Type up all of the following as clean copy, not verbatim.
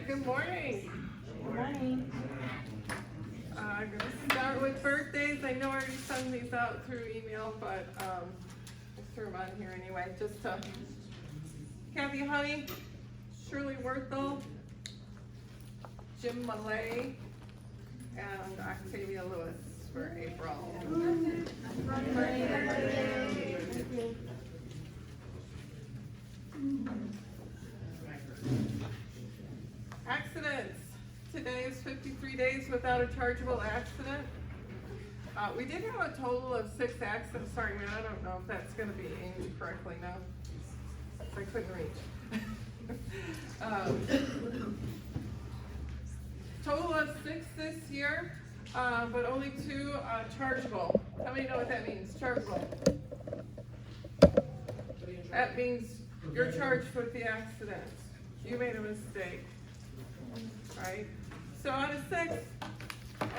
Good morning. Good morning. I'm going to start with birthdays. I know I already sent these out through email, but I threw them on here anyway. Just to Kathy Honey, Shirley Werthel, Jim Malay, and Octavia Lewis for April. Accidents. Today is 53 days without a chargeable accident. We did have a total of 6 accidents. Sorry, man, I don't know if that's going to be aimed correctly now. I couldn't reach. Total of 6 this year, but only 2 chargeable. How many know what that means? Chargeable. That means you're charged with the accident. You made a mistake, right? So out of 6,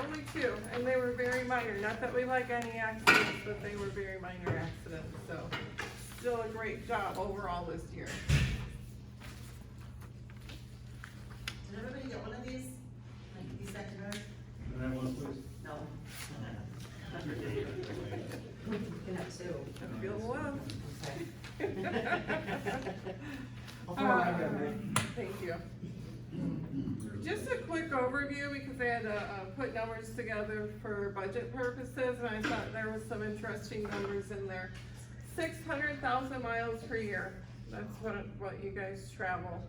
only 2, and they were very minor. Not that we like any accidents, but they were very minor accidents. So still a great job overall this year. Did everybody get one of these? Like these back to her? Can I have one, please? No. You can have 2. I'm feeling well. I'll throw mine down, man. Thank you. Just a quick overview because I had to put numbers together for budget purposes, and I thought there was some interesting numbers in there. 600,000 miles per year. That's what you guys travel.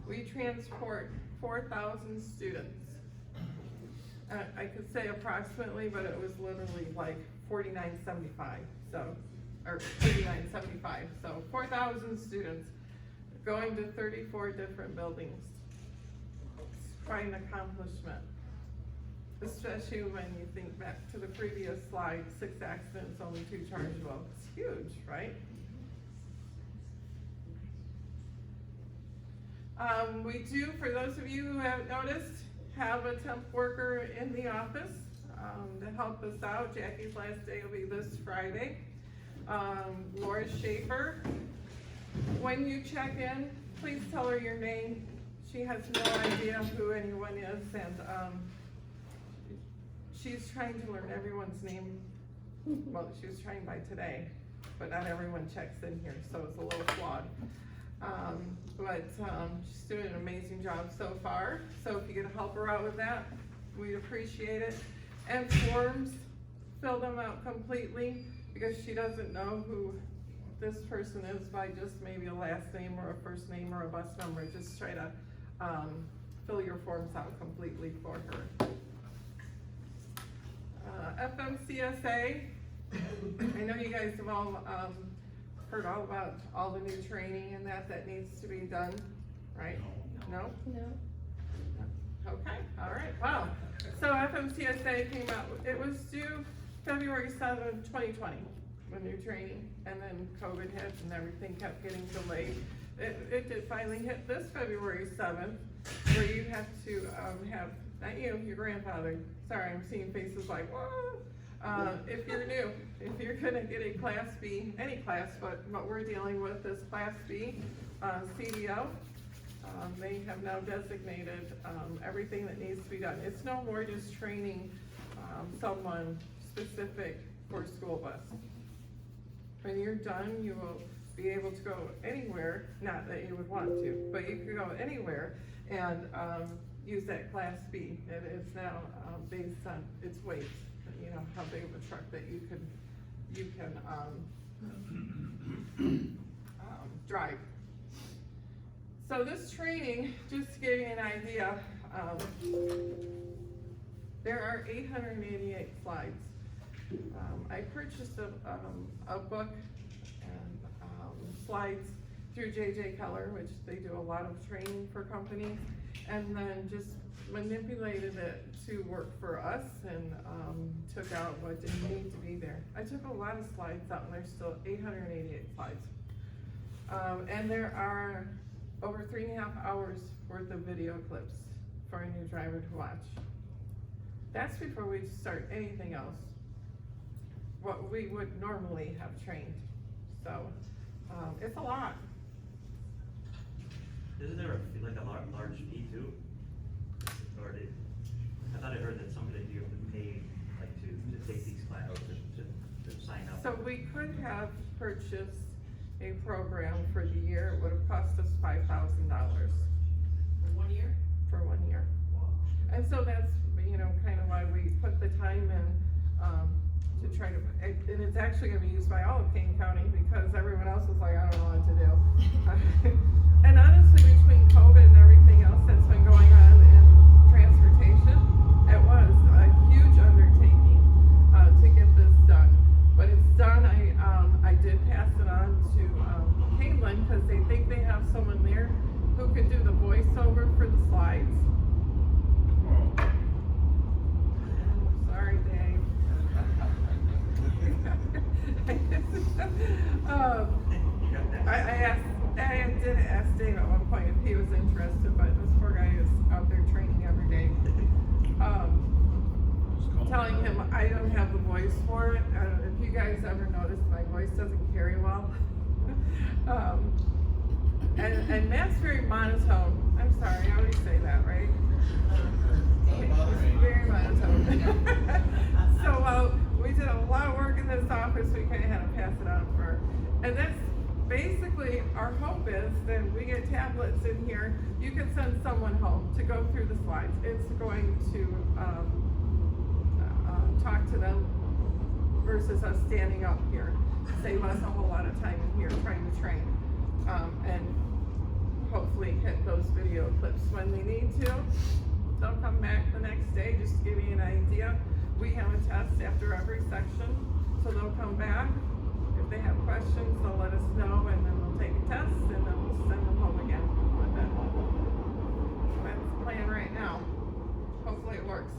We transport 4,000 students. I could say approximately, but it was literally like 49.75. So, or 39.75. So 4,000 students going to 34 different buildings. It's quite an accomplishment, especially when you think back to the previous slide, 6 accidents, only 2 chargeable. It's huge, right? We do, for those of you who haven't noticed, have a temp worker in the office to help us out. Jackie's last day will be this Friday. Laura Schaefer. When you check in, please tell her your name. She has no idea who anyone is, and she's trying to learn everyone's name. Well, she was trying by today, but not everyone checks in here, so it's a little flawed. But she's doing an amazing job so far. So if you could help her out with that, we'd appreciate it. And forms, fill them out completely, because she doesn't know who this person is by just maybe a last name or a first name or a bus number. Just try to fill your forms out completely for her. FMCSA, I know you guys have all heard all about all the new training and that needs to be done, right? No? No. Okay, all right, wow. So FMCSA came out, it was due February 7th, 2020, with new training, and then COVID hit and everything kept getting delayed. It did finally hit this February 7th, where you have to have, not you, your grandfather. Sorry, I'm seeing faces like, whoa. If you're new, if you're gonna get a Class B, any class, but what we're dealing with is Class B, CDL. They have now designated everything that needs to be done. It's no more just training someone specific for a school bus. When you're done, you will be able to go anywhere, not that you would want to, but you can go anywhere and use that Class B. It is now based on its weight, you know, how big of a truck that you can drive. So this training, just to give you an idea, there are 888 slides. I purchased a book and slides through J.J. Keller, which they do a lot of training for companies, and then just manipulated it to work for us and took out what didn't need to be there. I took a lot of slides out, and there's still 888 slides. And there are over 3.5 hours worth of video clips for a new driver to watch. That's before we start anything else, what we would normally have trained. So it's a lot. Isn't there like a large fee too? Or did, I thought I heard that somebody you have to pay, like, to take these classes, to sign up. So we could have purchased a program for the year, it would have cost us $5,000 For 1 year? for 1 year. Wow. And so that's, you know, kind of why we put the time in, to try to, and it's actually gonna be used by all of Kane County, because everyone else is like, I don't know what to do. And honestly, between COVID and everything else that's been going on in transportation, it was a huge undertaking, to get this done. But it's done, I did pass it on to, Caitlin, cause they think they have someone there who could do the voiceover for the slides. Sorry, Dave. I did ask Dave at one point if he was interested, but this poor guy is out there training every day. Telling him I don't have the voice for it. If you guys ever notice, my voice doesn't carry well. And Matt's very monotone. I'm sorry, I always say that, right? He's very monotone. So we did a lot of work in this office, we kind of had to pass it on for, and that's basically our hope is that we get tablets in here, you can send someone home to go through the slides. It's going to talk to them versus us standing up here. Save us a whole lot of time in here trying to train, and hopefully hit those video clips when they need to. They'll come back the next day, just to give you an idea. We have a test after every section, so they'll come back. If they have questions, they'll let us know, and then we'll take a test, and then we'll send them home again with it. That's the plan right now. Hopefully it works.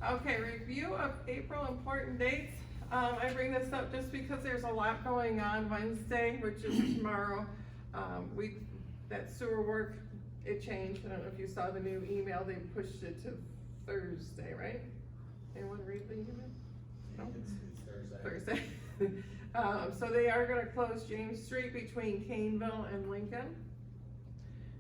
Okay, review of April important dates. I bring this up just because there's a lot going on Wednesday, which is tomorrow. That sewer work, it changed. I don't know if you saw the new email, they pushed it to Thursday, right? Anyone read the email? No? It's Thursday. Thursday. So they are gonna close James Street between Caneville and Lincoln.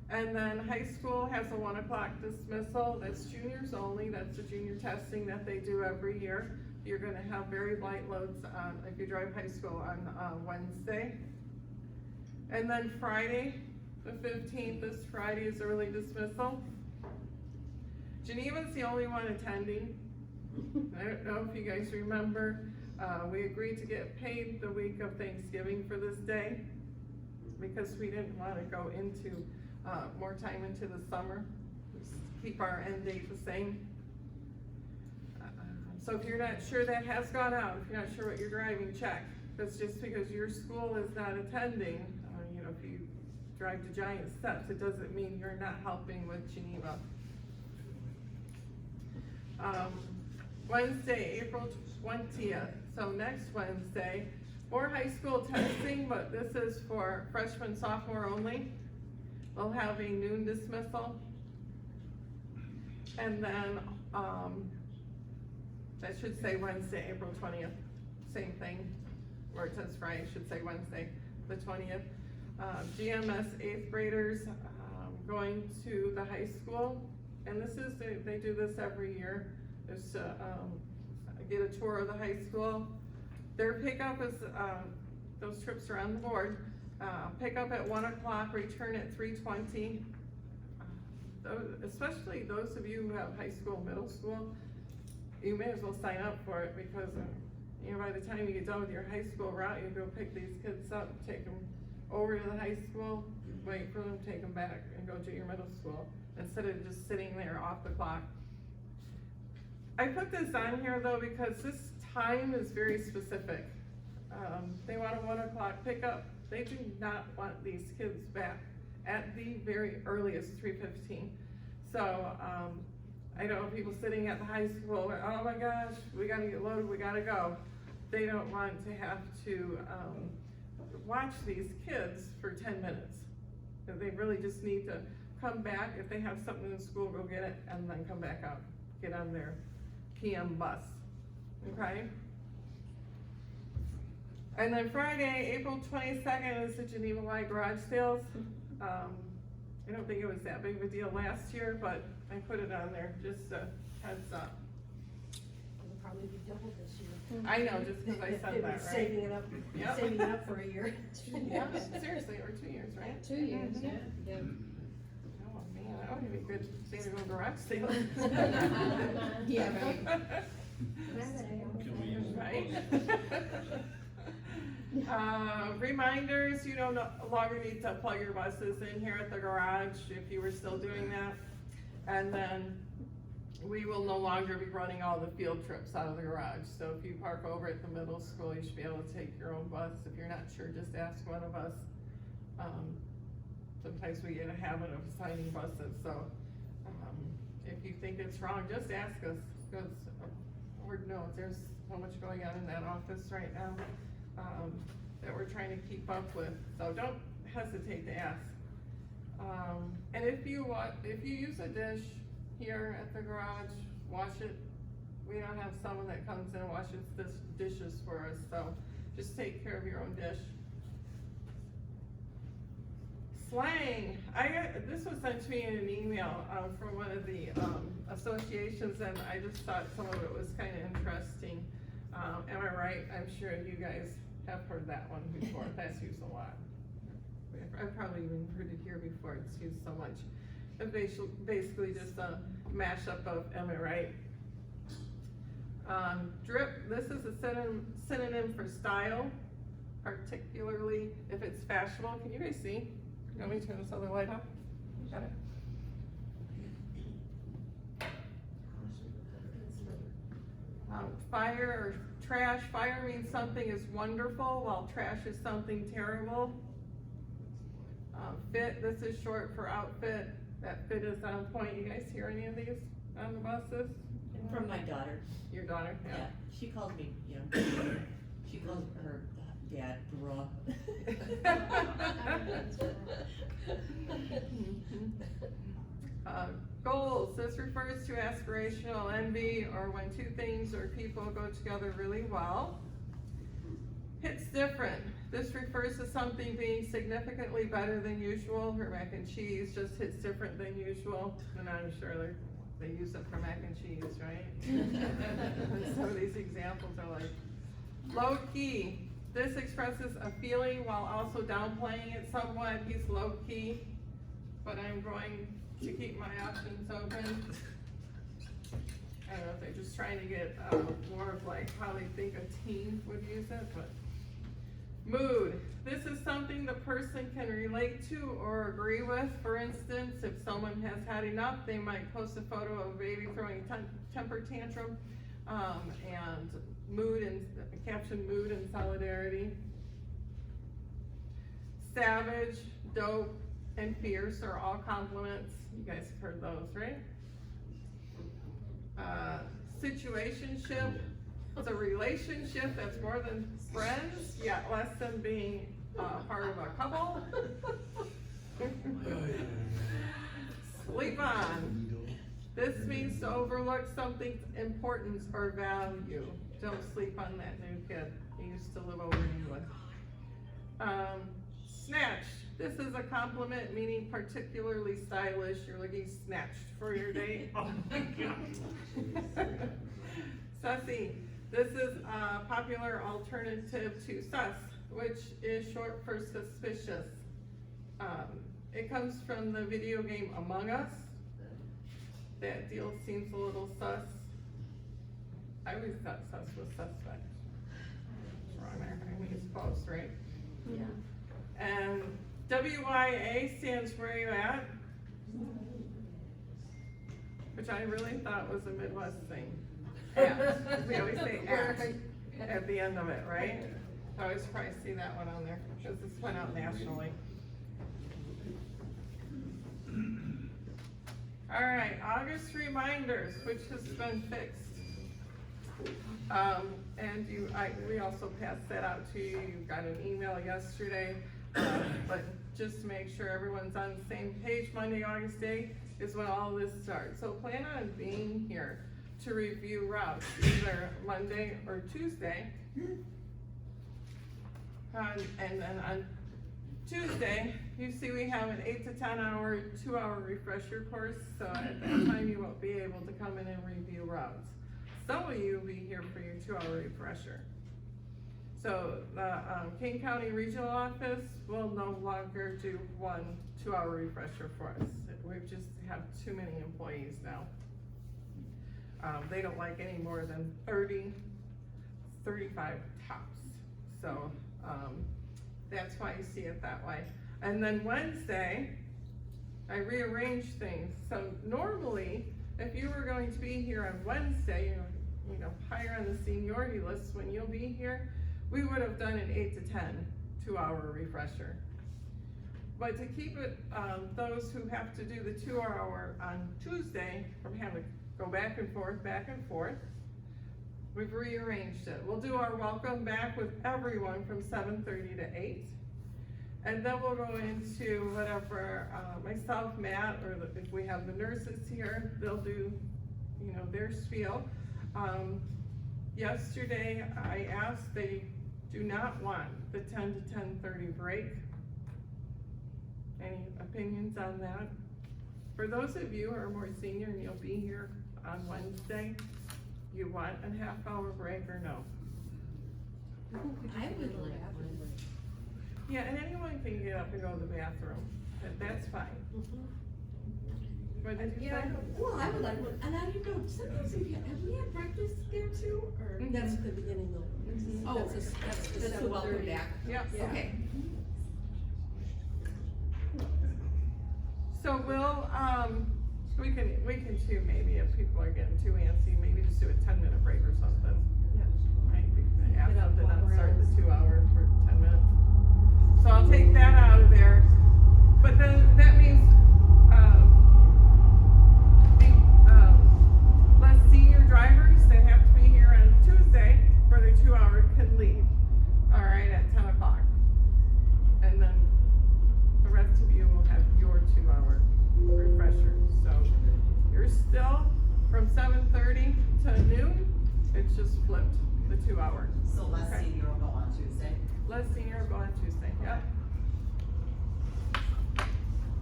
And then high school has a 1 o'clock dismissal, that's juniors only, that's the junior testing that they do every year. You're gonna have very light loads if you drive high school on Wednesday. And then Friday, the 15th, this Friday is early dismissal. Geneva's the only one attending. I don't know if you guys remember, we agreed to get paid the week of Thanksgiving for this day because we didn't want to go into more time into the summer. Just keep our end date the same. So if you're not sure, that has gone out. If you're not sure what you're driving, check. That's just because your school is not attending. You know, if you drive to Giant Steps, it doesn't mean you're not helping with Geneva. Wednesday, April 20th, so next Wednesday, more high school testing, but this is for freshman, sophomore only. We'll have a noon dismissal. And then, that should say Wednesday, April 20th, same thing, where it says Friday, should say Wednesday, the 20th. GMS 8th graders, going to the high school, and this is, they do this every year, is to, get a tour of the high school. Their pickup is, those trips are on the board, pick up at 1 o'clock, return at 3:20. Especially those of you who have high school, middle school, you may as well sign up for it because, you know, by the time you get done with your high school route, you go pick these kids up, take them over to the high school, wait for them, take them back, and go to your middle school, instead of just sitting there off the clock. I put this on here though because this time is very specific. They want a 1 o'clock pickup. They do not want these kids back at the very earliest 3:15. So, I know people sitting at the high school, oh my gosh, we gotta get loaded, we gotta go. They don't want to have to, watch these kids for 10 minutes. They really just need to come back, if they have something in school, go get it, and then come back out, get on their PM bus, okay? And then Friday, April 22nd is the Geneva Light Garage Sales. I don't think it was that big of a deal last year, but I put it on there, just a heads up. It'll probably be double this year. I know, just 'cause I said They've been that, right? saving it up, Yep. saving it up for a year. Yeah, seriously, or 2 years, right? 2 years, Mhm. yeah. Oh, man, that would be a good thing to go garage sale. Yeah, right. Can we use Right? Reminders, you no longer need to plug your buses in here at the garage if you were still doing that. And then we will no longer be running all the field trips out of the garage. So if you park over at the middle school, you should be able to take your own bus. If you're not sure, just ask one of us. Sometimes we get a habit of assigning buses, so, if you think it's wrong, just ask us, because Lord knows, there's so much going on in that office right now, that we're trying to keep up with, so don't hesitate to ask. And if you use a dish here at the garage, wash it. We don't have someone that comes in and washes dishes for us, so just take care of your own dish. Slang, this was sent to me in an email, from one of the, associations, and I just thought some of it was kinda interesting. Am I right? I'm sure you guys have heard that one before, that's used a lot. I've probably even heard it here before, it's used so much. It's basically just a mashup of, am I right? Drip, this is a synonym for style, particularly if it's fashionable. Can you guys see? You want me to turn this other light up? Got it? Fire or trash, fire means something is wonderful, while trash is something terrible. Fit, this is short for outfit, that fit is on point. You guys hear any of these on the buses? From my daughter, Your daughter, yeah, yeah. she calls me, she calls her dad bruh. Goals, this refers to aspirational envy or when two things or people go together really well. Hits different, this refers to something being significantly better than usual. Her mac and cheese just hits different than usual, and I'm sure they use it for mac and cheese, right? And some of these examples are like, low key, this expresses a feeling while also downplaying it somewhat. He's low key, but I'm going to keep my options open. I don't know if they're just trying to get more of like how they think a teen would use it, but. Mood, this is something the person can relate to or agree with. For instance, if someone has had enough, they might post a photo of a baby throwing a temper tantrum, and mood and caption mood and solidarity. Savage, dope, and fierce are all compliments. You guys have heard those, right? Situationship, it's a relationship that's more than friends, yet less than being part of a couple. Sleep on. This means to overlook something's importance or value. Don't sleep on that new kid he used to live over in England. Snatched. This is a compliment meaning particularly stylish. You're looking snatched for your date. Oh my God. Sussy. This is a popular alternative to sus, which is short for suspicious. It comes from the video game Among Us. That deal seems a little sus. I always thought sus was suspect. Wrong there, I mean it's close, right? Yeah. And WYA stands where you at, which I really thought was a Midwest thing. At, we always say at the end of it, right? I always probably see that one on there, because this went out nationally. All right, August reminders, which has been fixed. And we also passed that out to you. You got an email yesterday, but just to make sure everyone's on the same page, Monday, August 8th is when all this starts. So plan on being here to review routes, either Monday or Tuesday. And then on Tuesday, you see we have an 8 to 10 hour, 2-hour refresher course, so at that time you won't be able to come in and review routes. Some of you will be here for your 2-hour refresher. So the Kane County Regional Office will no longer do 1 2-hour refresher for us. We just have too many employees now. They don't like any more than 30, 35 tops. So that's why you see it that way. And then Wednesday, I rearranged things. So normally, if you were going to be here on Wednesday, you know, higher on the seniority list when you'll be here, we would have done an 8 to 10 2-hour refresher. But to keep it, those who have to do the 2-hour on Tuesday from having to go back and forth, we've rearranged it. We'll do our welcome back with everyone from 7:30 to 8. And then we'll go into whatever, myself, Matt, or if we have the nurses here, they'll do, you know, their spiel. Yesterday, I asked, they do not want the 10 to 10:30 break. Any opinions on that? For those of you who are more senior and you'll be here on Wednesday, you want a half-hour break or no? I would like one. Yeah, and anyone can get up and go to the bathroom, that's fine. What did you say? Well, I would like one, and I don't know, sometimes have we had breakfast there too, or? Mhm. That's the beginning though. Oh, That's the welcome 7:30. back. Yep. Yeah. Okay. So we can too, maybe if people are getting too antsy, maybe just do a 10-minute break or something. Right, we can ask them to not start the 2-hour for 10 minutes. So I'll take that out of there, but then that means, the less senior drivers that have to be here on Tuesday for their 2-hour can leave, all right, at 10 o'clock. And then the rest of you will have your 2-hour refresher. So you're still from 7:30 to noon, it's just flipped, the 2-hour. So less Okay. senior will go on Tuesday. Less senior will go on Tuesday, yep.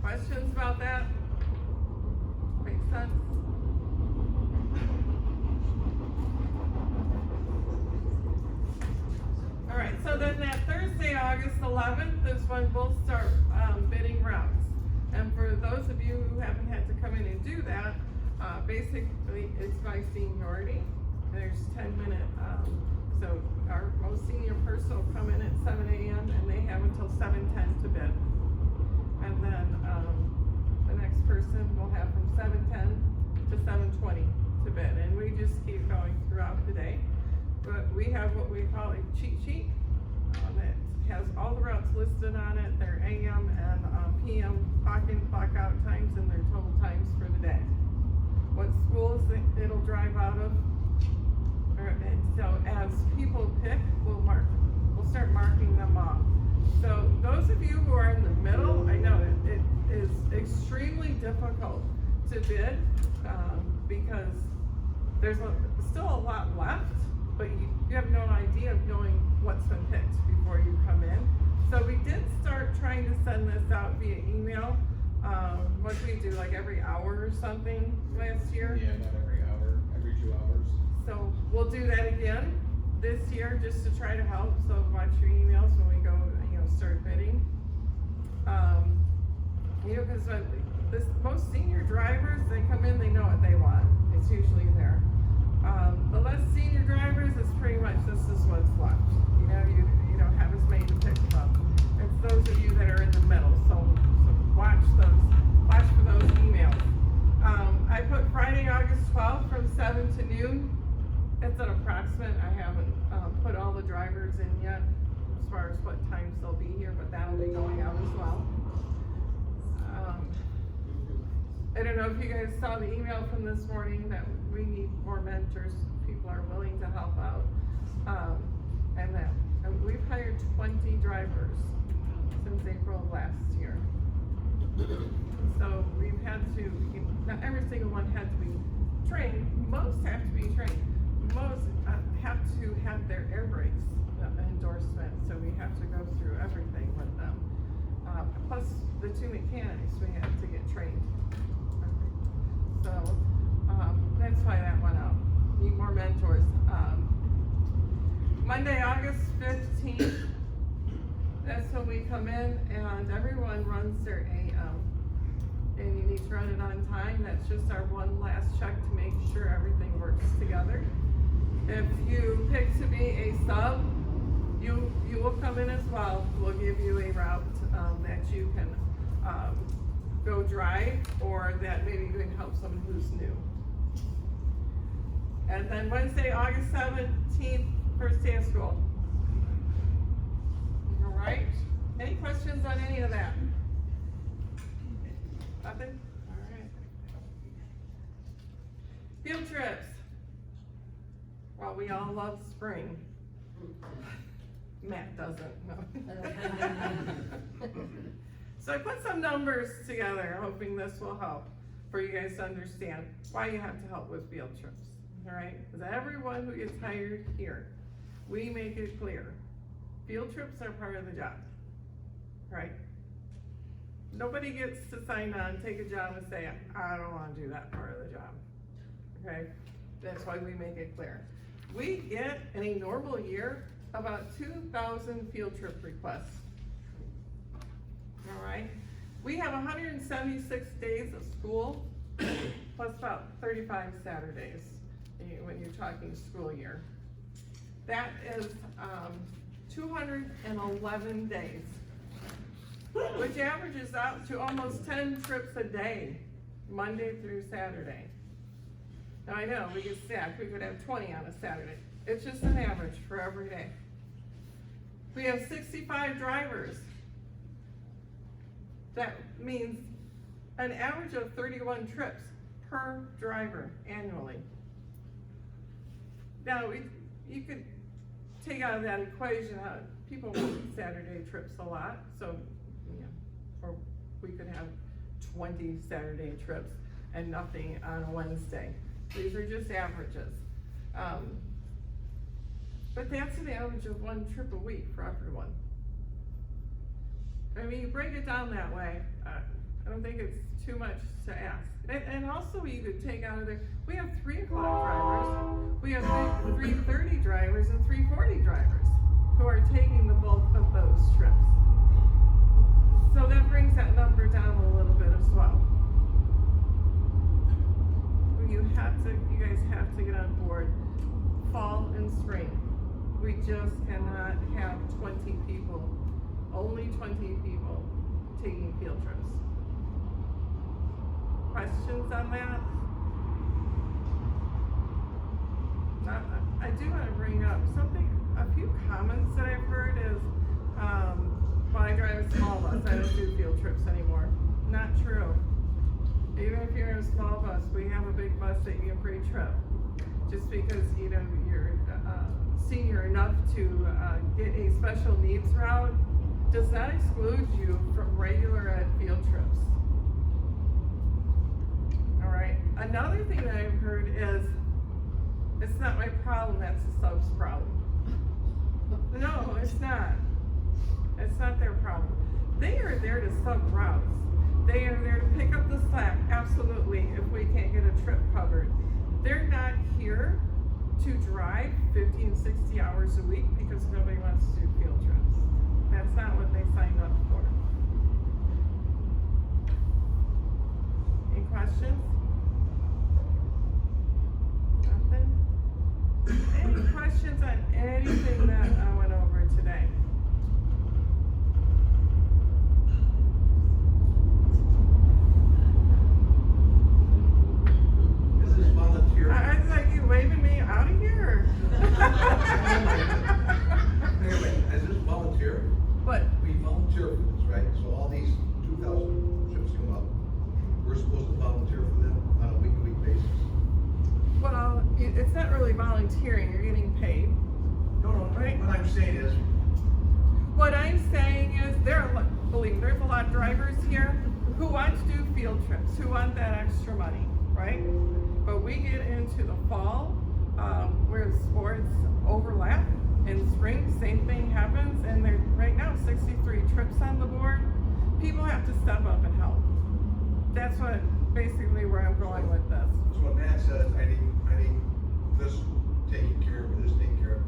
Questions about that? Makes sense? All right, so then that Thursday, August 11th is when we'll start bidding routes. And for those of you who haven't had to come in and do that, basically it's by seniority. There's 10-minute, so our most senior person will come in at 7 a.m. and they have until 7:10 to bid. And then the next person will have from 7:10 to 7:20 to bid. And we just keep going throughout the day. But we have what we call a cheat sheet that has all the routes listed on it, their AM and PM clock in, clock out times, and their total times for the day. What schools it'll drive out of. And so as people pick, we'll start marking them off. So those of you who are in the middle, I know it is extremely difficult to bid because there's still a lot left, but you have no idea of knowing what's been picked before you come in. So we did start trying to send this out via email. What do we do, like every hour or something last year? Yeah, not every hour, every 2 hours. So we'll do that again this year just to try to help. So watch your emails when we go, start bidding. Because most senior drivers, they come in, they know what they want. It's usually there. The less senior drivers, it's pretty much this is what's left. You don't have as many to pick from. It's those of you that are in the middle. So watch for those emails. I put Friday, August 12th from 7 to noon. It's an approximate. I haven't put all the drivers in yet as far as what times they'll be here, but that'll be going out as well. I don't know if you guys saw the email from this morning that we need more mentors. People are willing to help out. And we've hired 20 drivers since April of last year. So we've had to, not every single one had to be trained. Most have to be trained. Most have to have their air brakes and endorsement, so we have to go through everything with them. Plus, the two mechanics, we have to get trained. So, that's why that went out. Need more mentors. Monday, August 15th, that's when we come in and everyone runs their AM. And you need to run it on time. That's just our one last check to make sure everything works together. If you pick to be a sub, you will come in as well. We'll give you a route that you can go drive, or that maybe you can help someone who's new. And then Wednesday, August 17th, first day of school. All right. Any questions on any of that? Nothing? All right. Field trips. Well, we all love spring. Matt doesn't, no. So I put some numbers together, hoping this will help for you guys to understand why you have to help with field trips. All right? Because everyone who gets hired here, we make it clear. Field trips are part of the job, right? Nobody gets to sign on, take a job and say, I don't want to do that part of the job, okay? That's why we make it clear. We get, in a normal year, about 2,000 field trip requests. All right? We have 176 days of school, plus about 35 Saturdays, when you're talking school year. That is 211 days, which averages out to almost 10 trips a day, Monday through Saturday. Now I know, we get stacked, we could have 20 on a Saturday. It's just an average for every day. We have 65 drivers. That means an average of 31 trips per driver annually. Now, you could take out of that equation how people want Saturday trips a lot, so, you know, or we could have 20 Saturday trips and nothing on a Wednesday. These are just averages. But that's an average of 1 trip a week for everyone. I mean, you break it down that way, I don't think it's too much to ask. And also you could take out of there, we have 3 o'clock drivers, we have 3:30 drivers and 3:40 drivers who are taking the bulk of those trips. So that brings that number down a little bit as well. You guys have to get on board fall and spring. We just cannot have 20 people, only 20 people taking field trips. Questions on that? I do want to bring up something, a few comments that I've heard is, well, I drive a small bus, I don't do field trips anymore. Not true. Even if you're in a small bus, we have a big bus that you can free trip. Just because, you know, you're senior enough to get a special needs route does not exclude you from regular ed field trips. All right. Another thing that I've heard is, it's not my problem, that's the sub's problem. No, it's not. It's not their problem. They are there to sub routes. They are there to pick up the slack, absolutely, if we can't get a trip covered. They're not here to drive 50 and 60 hours a week because nobody wants to do field trips. That's not what they signed up for. Any questions? Nothing? Any questions on anything that I went over today? Is this volunteer? I was like, you waving me out of here? Anyway, is this volunteer? What? We volunteer for this, right? So all these 2,000 trips come up, we're supposed to volunteer for them on a week-to-week basis? Well, it's not really volunteering, you're getting paid. No, Right. what I'm saying is, What I'm saying is, believe me, there's a lot of drivers here who want to do field trips, who want that extra money, right? But we get into the fall, where sports overlap, In spring, same thing happens, and there, right now, 63 trips on the board. People have to step up and help. That's what, basically where I'm going with this. So when Matt says, I need this taken care of, or this taken care of,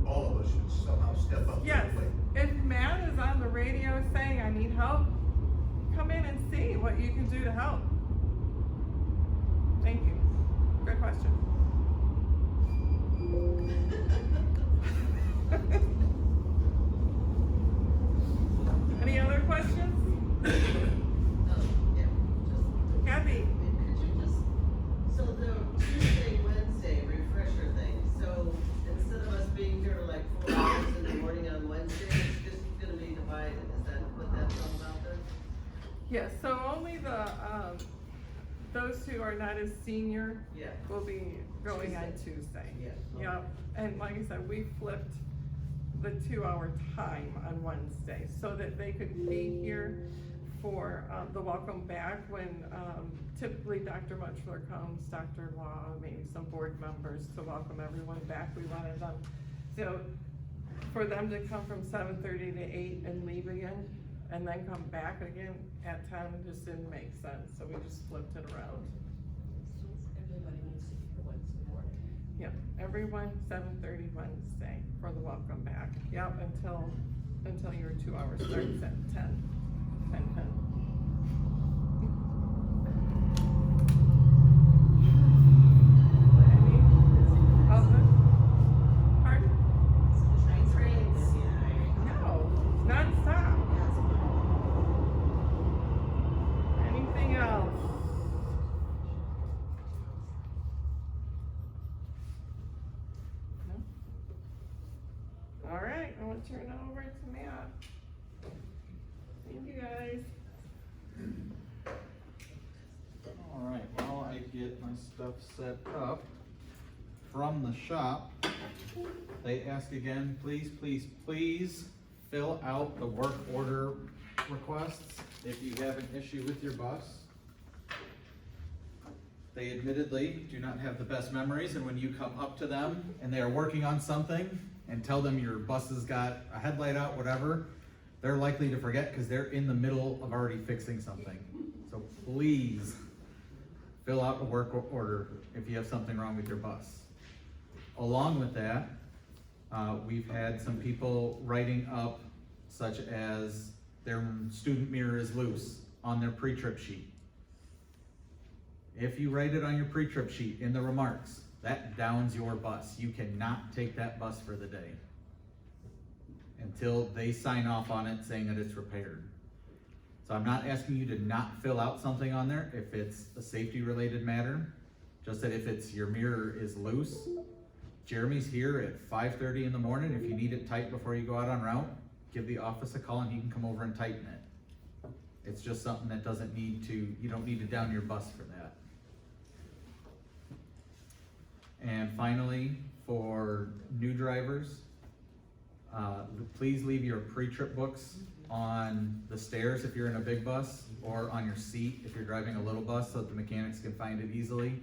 all of us should somehow step up to the Yes, plate. if Matt is on the radio saying, I need help, come in and see what you can do to help. Thank you. Good question. Any other questions? Yeah, just. Kathy? Could you just, so the Tuesday, Wednesday refresher thing, so instead of us being here like 4 hours in the morning on Wednesday, it's just gonna be divided, is that what that's all about then? Yes, so only the, those who are not as senior Yeah. will be going on Tuesday. Yeah. Yep, and like I said, we flipped the 2-hour time on Wednesday so that they could be here for, the welcome back when, typically Dr. Muchler comes, Dr. Law, maybe some board members to welcome everyone back. We wanted them, so for them to come from 7:30 to 8 and leave again, and then come back again at 10 just didn't make sense, so we just flipped it around. Everybody needs to be here Wednesday morning. Yep, everyone 7:30 Wednesday for the welcome back. Yep, until your 2 hours starts at 10. Any other? Pardon? Trains. No, nonstop. Anything else? No? All right, I'm gonna turn it over to Matt. Thank you guys. Alright, while I get my stuff set up from the shop, they ask again, please, please, please fill out the work order requests if you have an issue with your bus. They admittedly do not have the best memories, and when you come up to them and they are working on something and tell them your bus has got a headlight out, whatever, they're likely to forget because they're in the middle of already fixing something. So please fill out a work order if you have something wrong with your bus. Along with that, we've had some people writing up such as their student mirror is loose on their pre-trip sheet. If you write it on your pre-trip sheet in the remarks, that downs your bus. You cannot take that bus for the day until they sign off on it saying that it's repaired. So I'm not asking you to not fill out something on there if it's a safety related matter, just that if it's your mirror is loose, Jeremy's here at 5:30 in the morning. If you need it tight before you go out on route, give the office a call and he can come over and tighten it. It's just something that doesn't need to, you don't need to down your bus for that. And finally, for new drivers, please leave your pre-trip books on the stairs if you're in a big bus, or on your seat if you're driving a little bus so that the mechanics can find it easily.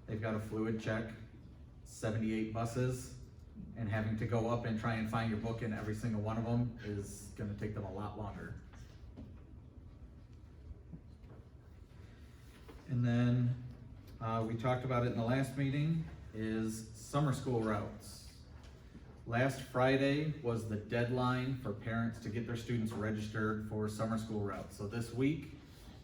They've got a fluid check, 78 buses, and having to go up and try and find your book in every single one of them is gonna take them a lot longer. And then, we talked about it in the last meeting, is summer school routes. Last Friday was the deadline for parents to get their students registered for summer school routes. So this week,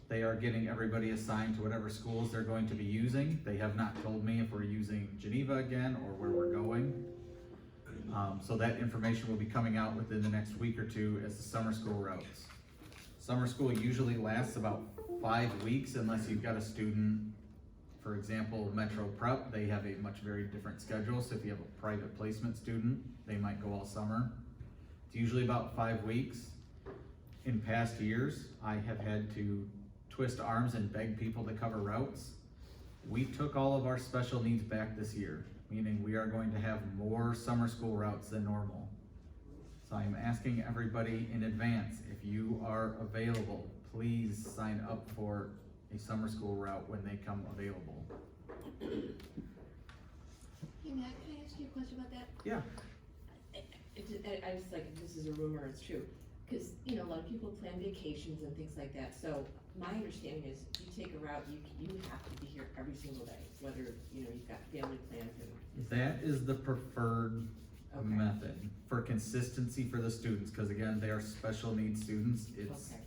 they are getting everybody assigned to whatever schools they're going to be using. They have not told me if we're using Geneva again or where we're going. So that information will be coming out within the next week or two as the summer school routes. Summer school usually lasts about 5 weeks unless you've got a student, for example, Metro Prep, they have a much very different schedule. So if you have a private placement student, they might go all summer. It's usually about 5 weeks. In past years, I have had to twist arms and beg people to cover routes. We took all of our special needs back this year, meaning we are going to have more summer school routes than normal. So I'm asking everybody in advance, if you are available, please sign up for a summer school route when they come available. Hey Matt, can I ask you a question about that? Yeah. I just like, this is a rumor, it's true, cause, you know, a lot of people plan vacations and things like that, so my understanding is, you take a route, you have to be here every single day, whether, you know, you've got family plans and. That is the preferred Okay. method for consistency for the students, cause again, they are special needs students. It's Okay.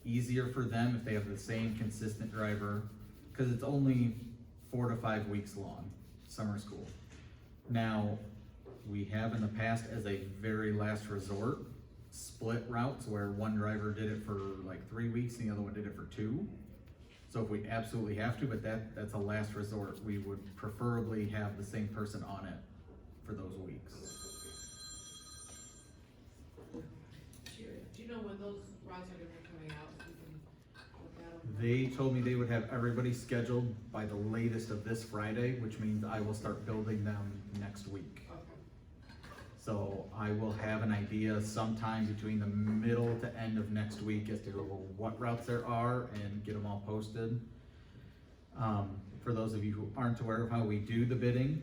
easier for them if they have the same consistent driver, cause it's only 4 to 5 weeks long, summer school. Now, we have in the past, as a very last resort, split routes where one driver did it for like 3 weeks and the other one did it for 2. So if we absolutely have to, but that's a last resort, we would preferably have the same person on it for those weeks. Do you know when those routes are gonna be coming out, so we can look at them? They told me they would have everybody scheduled by the latest of this Friday, which means I will start building them next week. Okay. So I will have an idea sometime between the middle to end of next week as to what routes there are and get them all posted. For those of you who aren't aware of how we do the bidding,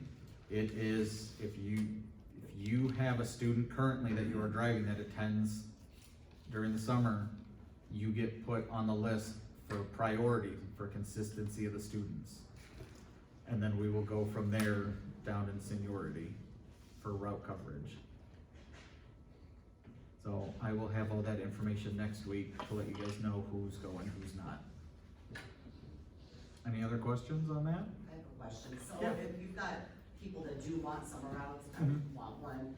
it is if you have a student currently that you are driving that attends during the summer, you get put on the list for priority, for consistency of the students. And then we will go from there down in seniority for route coverage. So I will have all that information next week to let you guys know who's going, who's not. Any other questions on that? I have a question. So Yeah. if you've got people that do want summer routes, Mhm. want one,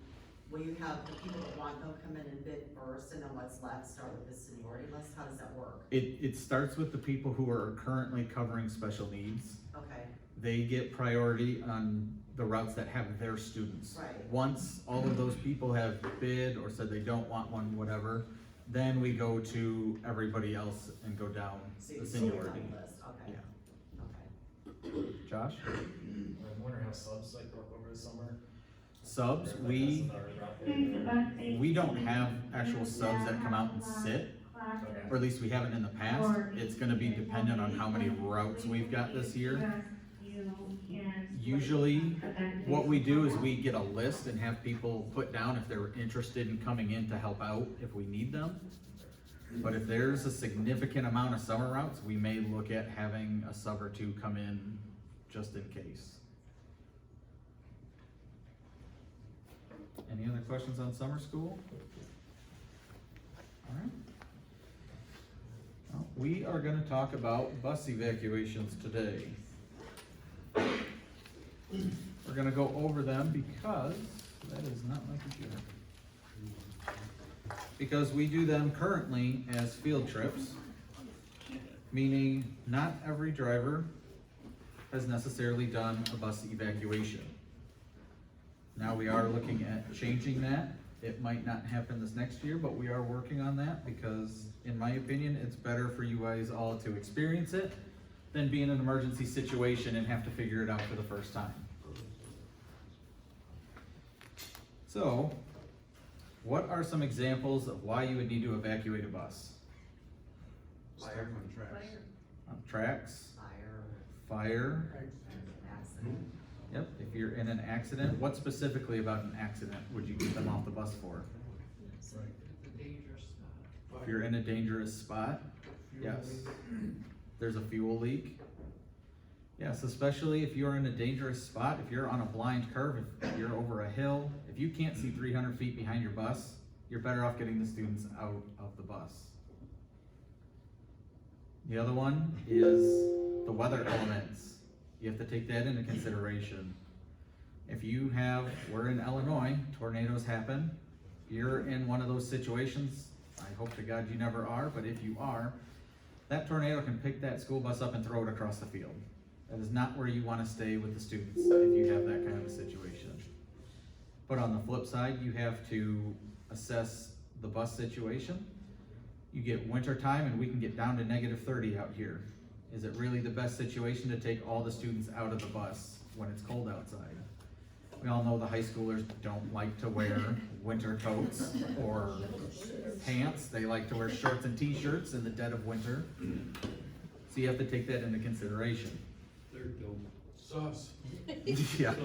will you have the people that want them come in and bid first, and then what's left start with the seniority list? How does that work? It starts with the people who are currently covering special needs. Okay, They get priority on the routes that have their students. Right. Once all of those people have bid or said they don't want one, whatever, then we go to everybody else and go down so the you see what's on seniority. the list, okay. Yeah. Okay. Josh? I'm wondering how subs like work over the summer. Subs, we don't have actual subs that come out and sit, Okay. or at least we haven't in the past. It's gonna be dependent on how many routes we've got this year. Usually, what we do is we get a list and have people put down if they're interested in coming in to help out if we need them. But if there's a significant amount of summer routes, we may look at having a sub or two come in just in case. Any other questions on summer school? All right. Well, we are gonna talk about bus evacuations today. We're gonna go over them because, that is not my computer. Because we do them currently as field trips, meaning not every driver has necessarily done a bus evacuation. Now we are looking at changing that. It might not happen this next year, but we are working on that because, in my opinion, it's better for you guys all to experience it than be in an emergency situation and have to figure it out for the first time. So, what are some examples of why you would need to evacuate a bus? Fire on tracks. Tracks, Fire, fire, accident. yep, if you're in an accident, what specifically about an accident would you get them off the bus for? The dangerous spot. If you're in a dangerous spot, yes. There's a fuel leak. Yes, especially if you're in a dangerous spot, if you're on a blind curve, if you're over a hill, if you can't see 300 feet behind your bus, you're better off getting the students out of the bus. The other one is the weather elements. You have to take that into consideration. If you have, we're in Illinois, tornadoes happen. You're in one of those situations, I hope to God you never are, but if you are, that tornado can pick that school bus up and throw it across the field. That is not where you want to stay with the students if you have that kind of a situation. But on the flip side, you have to assess the bus situation. You get winter time and we can get down to -30 out here. Is it really the best situation to take all the students out of the bus when it's cold outside? We all know the high schoolers don't like to wear winter coats or pants. They like to wear shorts and t-shirts in the dead of winter. So you have to take that into consideration. They're dumb. Sauce. Yeah.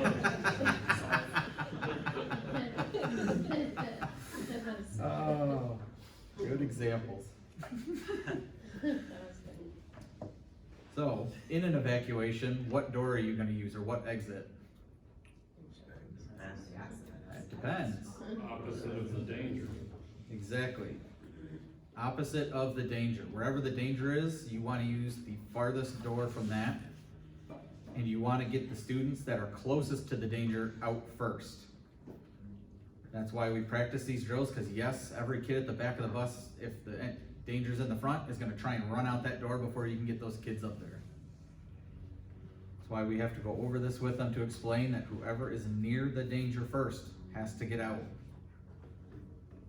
Good examples. So, in an evacuation, what door are you gonna use, or what exit? It depends. Opposite of the danger. Exactly. Opposite of the danger. Wherever the danger is, you wanna use the farthest door from that. And you wanna get the students that are closest to the danger out first. That's why we practice these drills, cause yes, every kid at the back of the bus, if the danger's in the front, is gonna try and run out that door before you can get those kids up there. That's why we have to go over this with them to explain that whoever is near the danger first has to get out.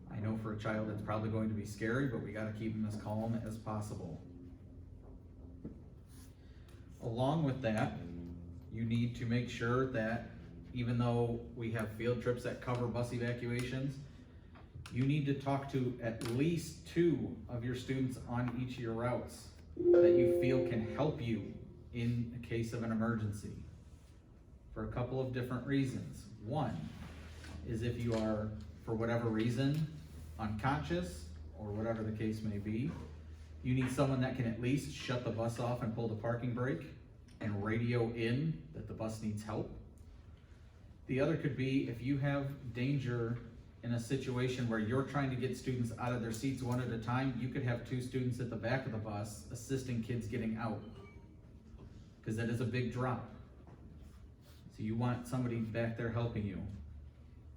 I know for a child it's probably going to be scary, but we gotta keep them as calm as possible. Along with that, you need to make sure that even though we have field trips that cover bus evacuations, you need to talk to at least 2 of your students on each of your routes that you feel can help you in a case of an emergency. For a couple of different reasons. One is if you are, for whatever reason, unconscious, or whatever the case may be, you need someone that can at least shut the bus off and pull the parking brake and radio in that the bus needs help. The other could be if you have danger in a situation where you're trying to get students out of their seats one at a time, you could have 2 students at the back of the bus assisting kids getting out, because that is a big drop. So you want somebody back there helping you.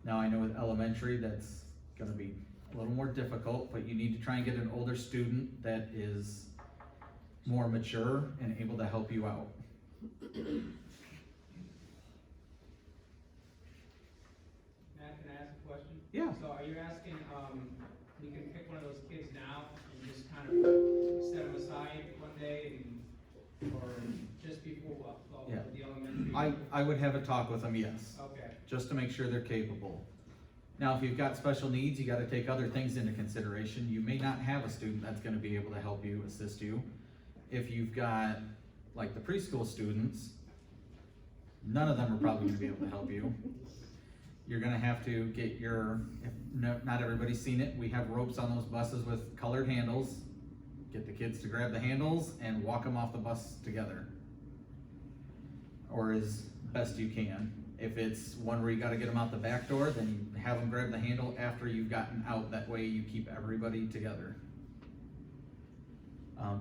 Now I know with elementary that's gonna be a little more difficult, but you need to try and get an older student that is more mature and able to help you out. Matt, can I ask a question? Yeah. So are you asking, we can pick one of those kids now and just kind of set them aside one day and, or just before, Yeah. the elementary? I would have a talk with them, yes, Okay, just to make sure they're capable. Now, if you've got special needs, you gotta take other things into consideration. You may not have a student that's gonna be able to help you, assist you. If you've got, like the preschool students, none of them are probably gonna be able to help you. You're gonna have to get your, if not everybody's seen it, we have ropes on those buses with colored handles. Get the kids to grab the handles and walk them off the bus together. Or as best you can. If it's one where you gotta get them out the back door, then you have them grab the handle after you've gotten out, that way you keep everybody together.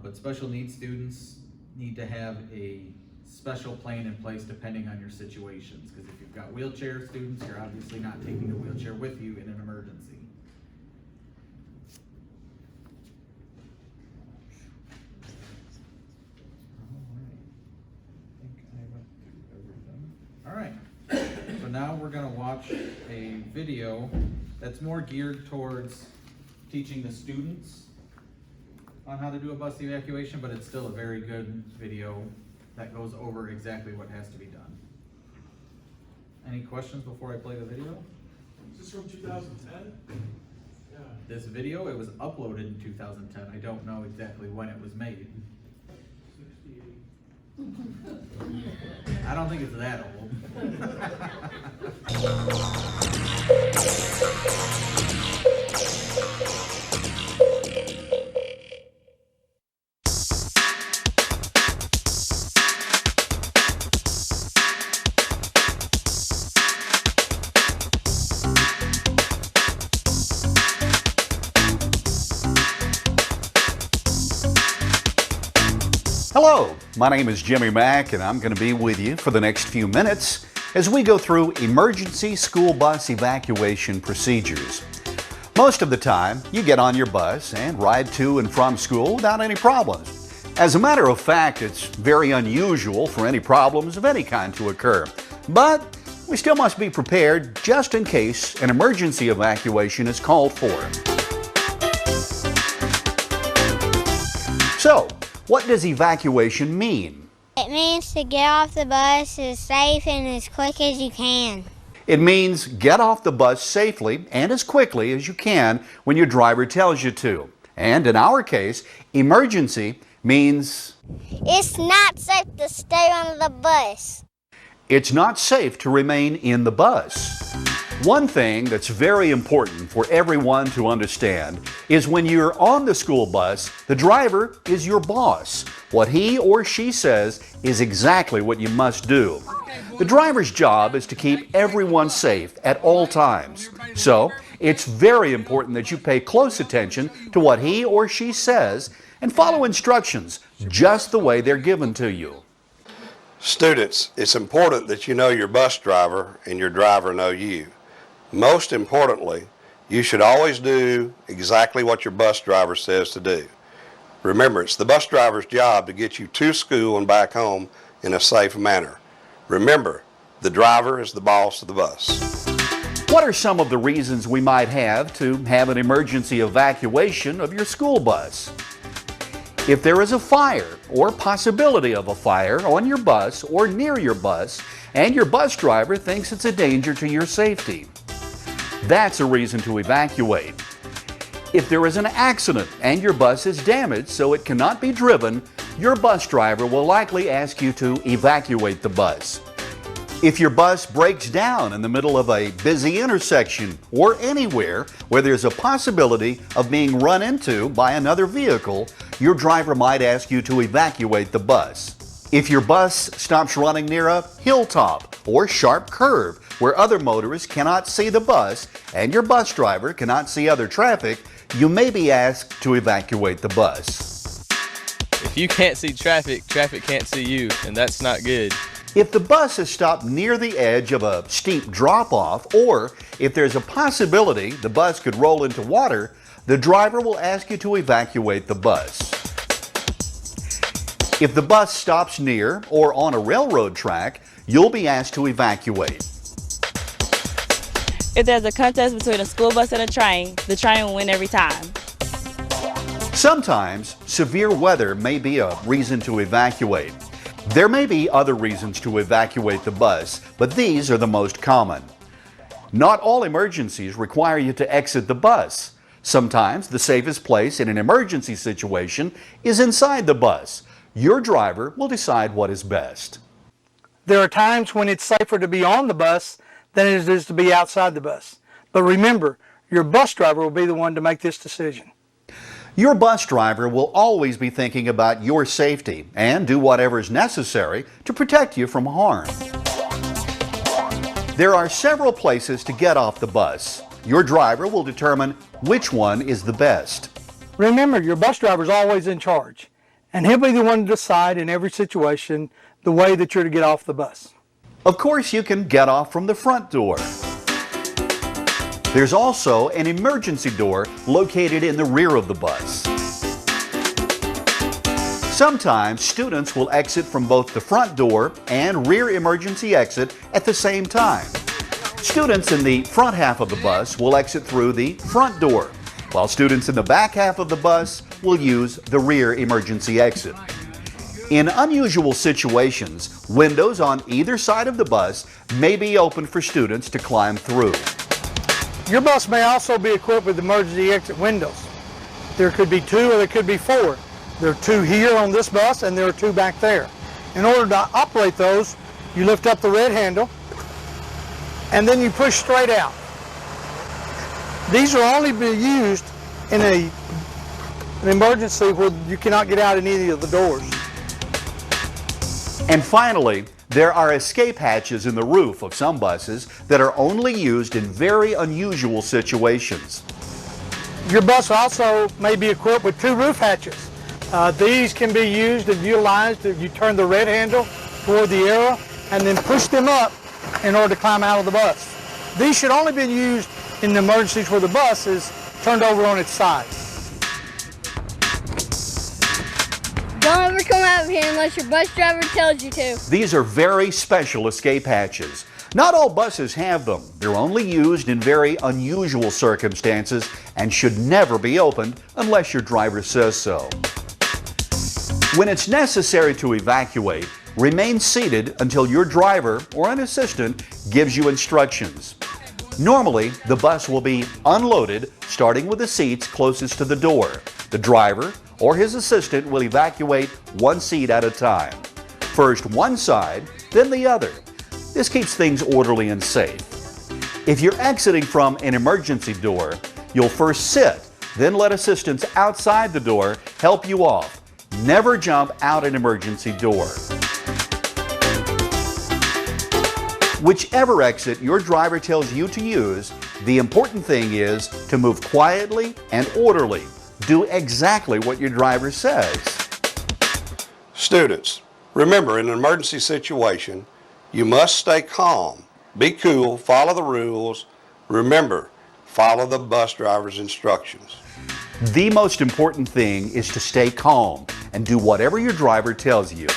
But special needs students need to have a special plan in place depending on your situations, because if you've got wheelchair students, you're obviously not taking the wheelchair with you in an emergency. Alright, so now we're gonna watch a video that's more geared towards teaching the students on how to do a bus evacuation, but it's still a very good video that goes over exactly what has to be done. Any questions before I play the video? Is this from 2010? Yeah. This video, it was uploaded in 2010. I don't know exactly when it was made. 68. I don't think it's that old. Hello, my name is Jimmy Mack, and I'm going to be with you for the next few minutes as we go through emergency school bus evacuation procedures. Most of the time, you get on your bus and ride to and from school without any problems. As a matter of fact, it's very unusual for any problems of any kind to occur. But we still must be prepared just in case an emergency evacuation is called for. So, what does evacuation mean? It means to get off the bus as safe and as quick as you can. It means get off the bus safely and as quickly as you can when your driver tells you to. And in our case, emergency means It's not safe to stay on the bus. it's not safe to remain in the bus. One thing that's very important for everyone to understand is when you're on the school bus, the driver is your boss. What he or she says is exactly what you must do. The driver's job is to keep everyone safe at all times. So, it's very important that you pay close attention to what he or she says and follow instructions just the way they're given to you. Students, it's important that you know your bus driver and your driver know you. Most importantly, you should always do exactly what your bus driver says to do. Remember, it's the bus driver's job to get you to school and back home in a safe manner. Remember, the driver is the boss of the bus. What are some of the reasons we might have to have an emergency evacuation of your school bus? If there is a fire or possibility of a fire on your bus or near your bus, and your bus driver thinks it's a danger to your safety, that's a reason to evacuate. If there is an accident and your bus is damaged so it cannot be driven, your bus driver will likely ask you to evacuate the bus. If your bus breaks down in the middle of a busy intersection or anywhere where there's a possibility of being run into by another vehicle, your driver might ask you to evacuate the bus. If your bus stops running near a hilltop or sharp curve where other motorists cannot see the bus and your bus driver cannot see other traffic, you may be asked to evacuate the bus. If you can't see traffic, traffic can't see you, and that's not good. If the bus is stopped near the edge of a steep drop-off, or if there's a possibility the bus could roll into water, the driver will ask you to evacuate the bus. If the bus stops near or on a railroad track, you'll be asked to evacuate. If there's a contest between a school bus and a train, the train will win every time. Sometimes severe weather may be a reason to evacuate. There may be other reasons to evacuate the bus, but these are the most common. Not all emergencies require you to exit the bus. Sometimes the safest place in an emergency situation is inside the bus. Your driver will decide what is best. There are times when it's safer to be on the bus than it is to be outside the bus. But remember, your bus driver will be the one to make this decision. Your bus driver will always be thinking about your safety and do whatever is necessary to protect you from harm. There are several places to get off the bus. Your driver will determine which one is the best. Remember, your bus driver is always in charge, and he'll be the one to decide in every situation the way that you're to get off the bus. Of course, you can get off from the front door. There's also an emergency door located in the rear of the bus. Sometimes students will exit from both the front door and rear emergency exit at the same time. Students in the front half of the bus will exit through the front door, while students in the back half of the bus will use the rear emergency exit. In unusual situations, windows on either side of the bus may be open for students to climb through. Your bus may also be equipped with emergency exit windows. There could be 2 or there could be 4. There are 2 here on this bus and there are 2 back there. In order to operate those, you lift up the red handle and then you push straight out. These will only be used in an emergency where you cannot get out in any of the doors. And finally, there are escape hatches in the roof of some buses that are only used in very unusual situations. Your bus also may be equipped with 2 roof hatches. These can be used and utilized if you turn the red handle toward the arrow and then push them up in order to climb out of the bus. These should only be used in emergencies where the bus is turned over on its side. Don't ever come out here unless your bus driver tells you to. These are very special escape hatches. Not all buses have them. They're only used in very unusual circumstances and should never be opened unless your driver says so. When it's necessary to evacuate, remain seated until your driver or an assistant gives you instructions. Normally, the bus will be unloaded, starting with the seats closest to the door. The driver or his assistant will evacuate one seat at a time. First one side, then the other. This keeps things orderly and safe. If you're exiting from an emergency door, you'll first sit, then let assistants outside the door help you off. Never jump out an emergency door. Whichever exit your driver tells you to use, the important thing is to move quietly and orderly. Do exactly what your driver says. Students, remember, in an emergency situation, you must stay calm, be cool, follow the rules. Remember, follow the bus driver's instructions. The most important thing is to stay calm and do whatever your driver tells you.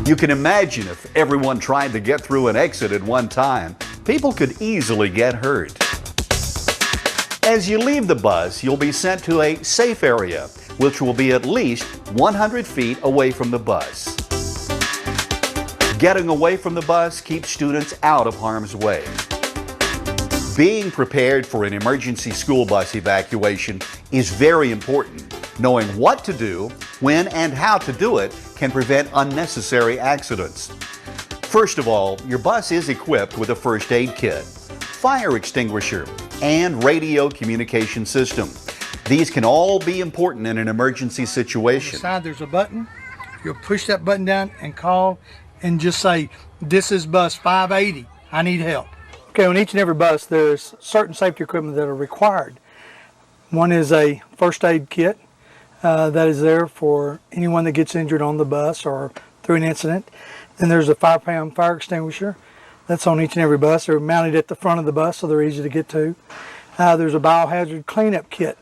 You can imagine if everyone tried to get through an exit at one time, people could easily get hurt. As you leave the bus, you'll be sent to a safe area, which will be at least 100 feet away from the bus. Getting away from the bus keeps students out of harm's way. Being prepared for an emergency school bus evacuation is very important. Knowing what to do, when and how to do it can prevent unnecessary accidents. First of all, your bus is equipped with a first aid kit, fire extinguisher, and radio communication system. These can all be important in an emergency situation. On the side there's a button. You'll push that button down and call and just say, "This is bus 580, I need help." Okay, on each and every bus there's certain safety equipment that are required. One is a first aid kit that is there for anyone that gets injured on the bus or through an incident. Then there's a 5-pound fire extinguisher that's on each and every bus. They're mounted at the front of the bus, so they're easy to get to. There's a biohazard cleanup kit.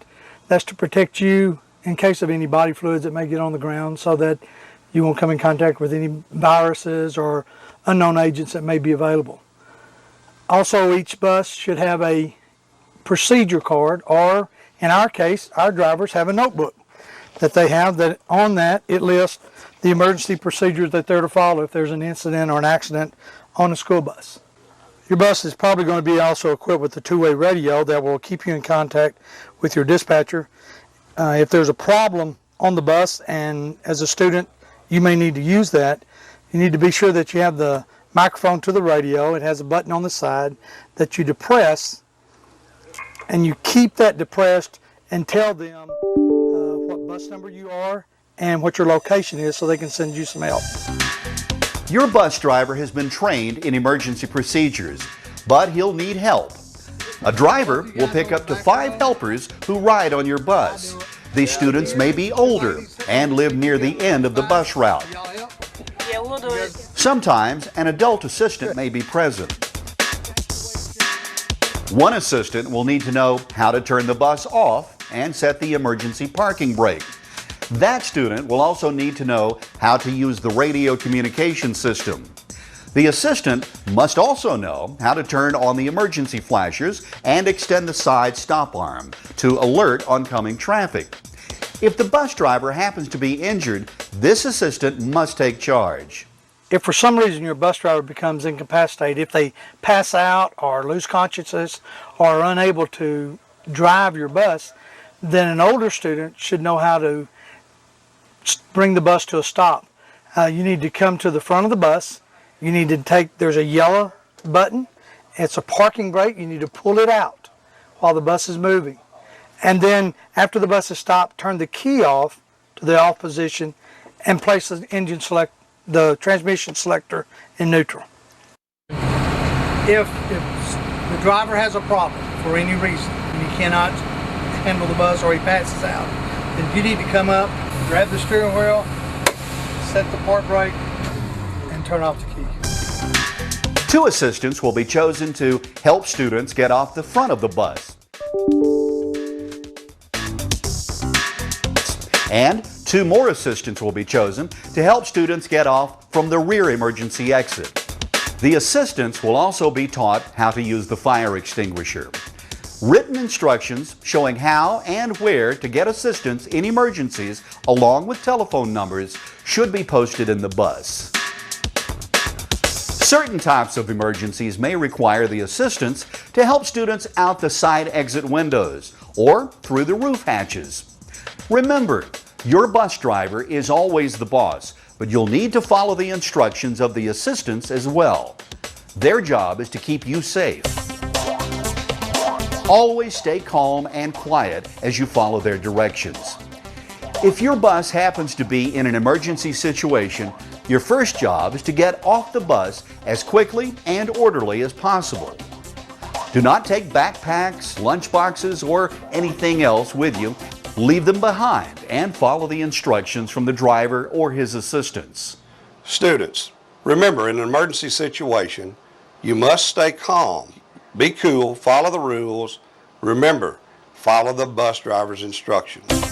That's to protect you in case of any body fluids that may get on the ground so that you won't come in contact with any viruses or unknown agents that may be available. Also, each bus should have a procedure card, or in our case, our drivers have a notebook that they have that on that it lists the emergency procedures that they're to follow if there's an incident or an accident on a school bus. Your bus is probably going to be also equipped with a two-way radio that will keep you in contact with your dispatcher. If there's a problem on the bus and as a student you may need to use that, you need to be sure that you have the microphone to the radio. It has a button on the side that you depress, and you keep that depressed and tell them what bus number you are and what your location is so they can send you some help. Your bus driver has been trained in emergency procedures, but he'll need help. A driver will pick up to 5 helpers who ride on your bus. These students may be older and live near the end of the bus route. Yeah, we'll do it. Sometimes an adult assistant may be present. One assistant will need to know how to turn the bus off and set the emergency parking brake. That student will also need to know how to use the radio communication system. The assistant must also know how to turn on the emergency flashers and extend the side stop arm to alert oncoming traffic. If the bus driver happens to be injured, this assistant must take charge. If for some reason your bus driver becomes incapacitated, if they pass out or lose consciousness or are unable to drive your bus, then an older student should know how to bring the bus to a stop. You need to come to the front of the bus. You need to there's a yellow button. It's a parking brake. You need to pull it out while the bus is moving. And then after the bus is stopped, turn the key off to the off position and place the transmission selector in neutral. If the driver has a problem for any reason and he cannot handle the bus or he passes out, then you need to come up, grab the steering wheel, set the park brake, and turn off the key. 2 assistants will be chosen to help students get off the front of the bus. And 2 more assistants will be chosen to help students get off from the rear emergency exit. The assistants will also be taught how to use the fire extinguisher. Written instructions showing how and where to get assistance in emergencies, along with telephone numbers, should be posted in the bus. Certain types of emergencies may require the assistance to help students out the side exit windows or through the roof hatches. Remember, your bus driver is always the boss, but you'll need to follow the instructions of the assistants as well. Their job is to keep you safe. Always stay calm and quiet as you follow their directions. If your bus happens to be in an emergency situation, your first job is to get off the bus as quickly and orderly as possible. Do not take backpacks, lunch boxes, or anything else with you. Leave them behind and follow the instructions from the driver or his assistants. Students, remember, in an emergency situation, you must stay calm, be cool, follow the rules. Remember, follow the bus driver's instructions.